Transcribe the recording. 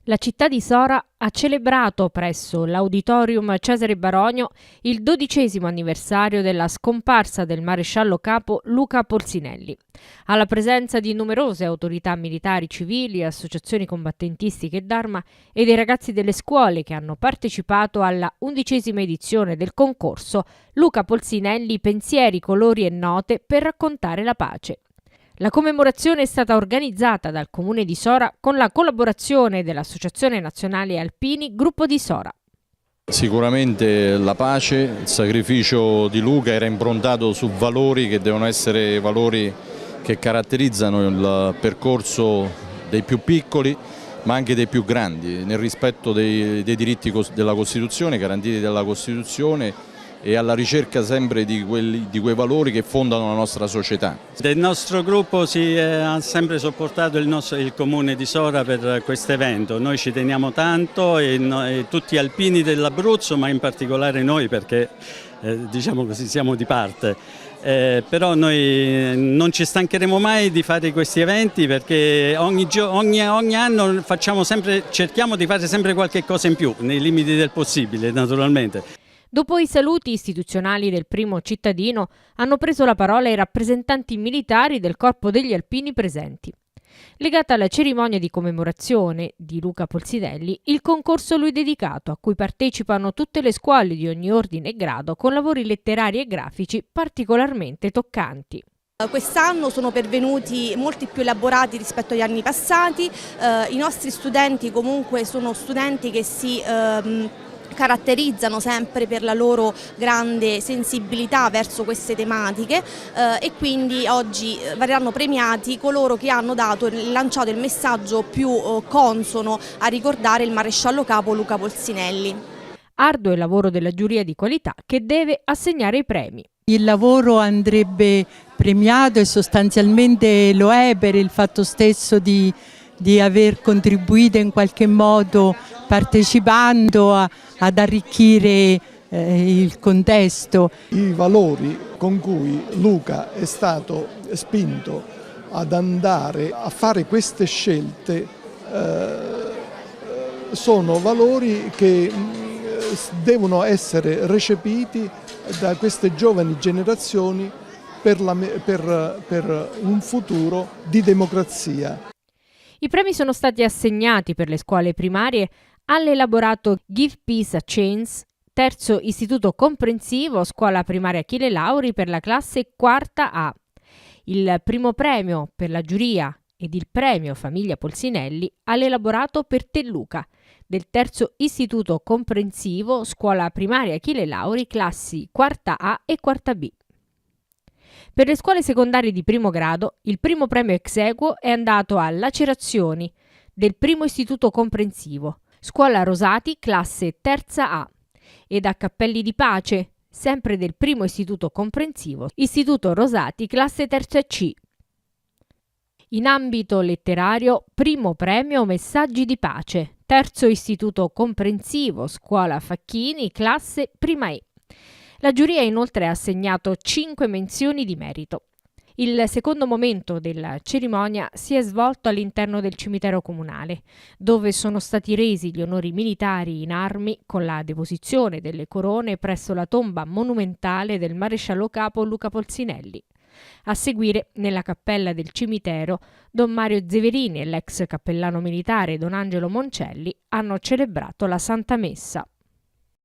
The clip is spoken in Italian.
La città di Sora ha celebrato presso l'Auditorium Cesare Baronio il 12° anniversario della scomparsa del maresciallo capo Luca Polsinelli. Alla presenza di numerose autorità militari, civili, associazioni combattentistiche e d'arma e dei ragazzi delle scuole che hanno partecipato alla 11ª edizione del concorso Luca Polsinelli Pensieri, colori e note per raccontare la pace. La commemorazione è stata organizzata dal Comune di Sora con la collaborazione dell'Associazione Nazionale Alpini Gruppo di Sora. Sicuramente la pace, il sacrificio di Luca era improntato su valori che devono essere valori che caratterizzano il percorso dei più piccoli ma anche dei più grandi, nel rispetto dei diritti della Costituzione, garantiti dalla Costituzione, e alla ricerca sempre di quei valori che fondano la nostra società. Il nostro gruppo ha sempre supportato il Comune di Sora per questo evento. Noi ci teniamo tanto e tutti gli alpini dell'Abruzzo, ma in particolare noi perché diciamo così siamo di parte. Però noi non ci stancheremo mai di fare questi eventi perché ogni anno cerchiamo di fare sempre qualche cosa in più, nei limiti del possibile naturalmente. Dopo i saluti istituzionali del primo cittadino, hanno preso la parola i rappresentanti militari del Corpo degli Alpini presenti. Legata alla cerimonia di commemorazione di Luca Polsinelli, il concorso a lui dedicato, a cui partecipano tutte le scuole di ogni ordine e grado con lavori letterari e grafici particolarmente toccanti. Quest'anno sono pervenuti molti più elaborati rispetto agli anni passati. I nostri studenti comunque sono studenti che si caratterizzano sempre per la loro grande sensibilità verso queste tematiche e quindi oggi verranno premiati coloro che hanno lanciato il messaggio più consono a ricordare il maresciallo capo Luca Polsinelli. Arduo il lavoro della giuria di qualità che deve assegnare i premi. Il lavoro andrebbe premiato e sostanzialmente lo è per il fatto stesso di aver contribuito in qualche modo partecipando ad arricchire il contesto. I valori con cui Luca è stato spinto ad andare a fare queste scelte sono valori che devono essere recepiti da queste giovani generazioni per un futuro di democrazia. I premi sono stati assegnati per le scuole primarie all'elaborato Give Peace a Chance, terzo istituto comprensivo, scuola primaria Achille Lauri per la classe quarta A. Il primo premio per la giuria ed il premio Famiglia Polsinelli all'elaborato per Te Luca, del terzo istituto comprensivo, scuola primaria Achille Lauri, classi quarta A e quarta B. Per le scuole secondarie di primo grado, il primo premio ex equo è andato a Lacerazioni, del primo istituto comprensivo, scuola Rosati, classe terza A, ed a Cappelli di Pace, sempre del primo istituto comprensivo, istituto Rosati, classe terza C. In ambito letterario, primo premio Messaggi di Pace, terzo istituto comprensivo, scuola Facchini, classe prima E. La giuria inoltre ha assegnato 5 menzioni di merito. Il secondo momento della cerimonia si è svolto all'interno del cimitero comunale, dove sono stati resi gli onori militari in armi con la deposizione delle corone presso la tomba monumentale del maresciallo capo Luca Polsinelli. A seguire, nella cappella del cimitero, Don Mario Zeverini e l'ex cappellano militare Don Angelo Moncelli hanno celebrato la Santa Messa.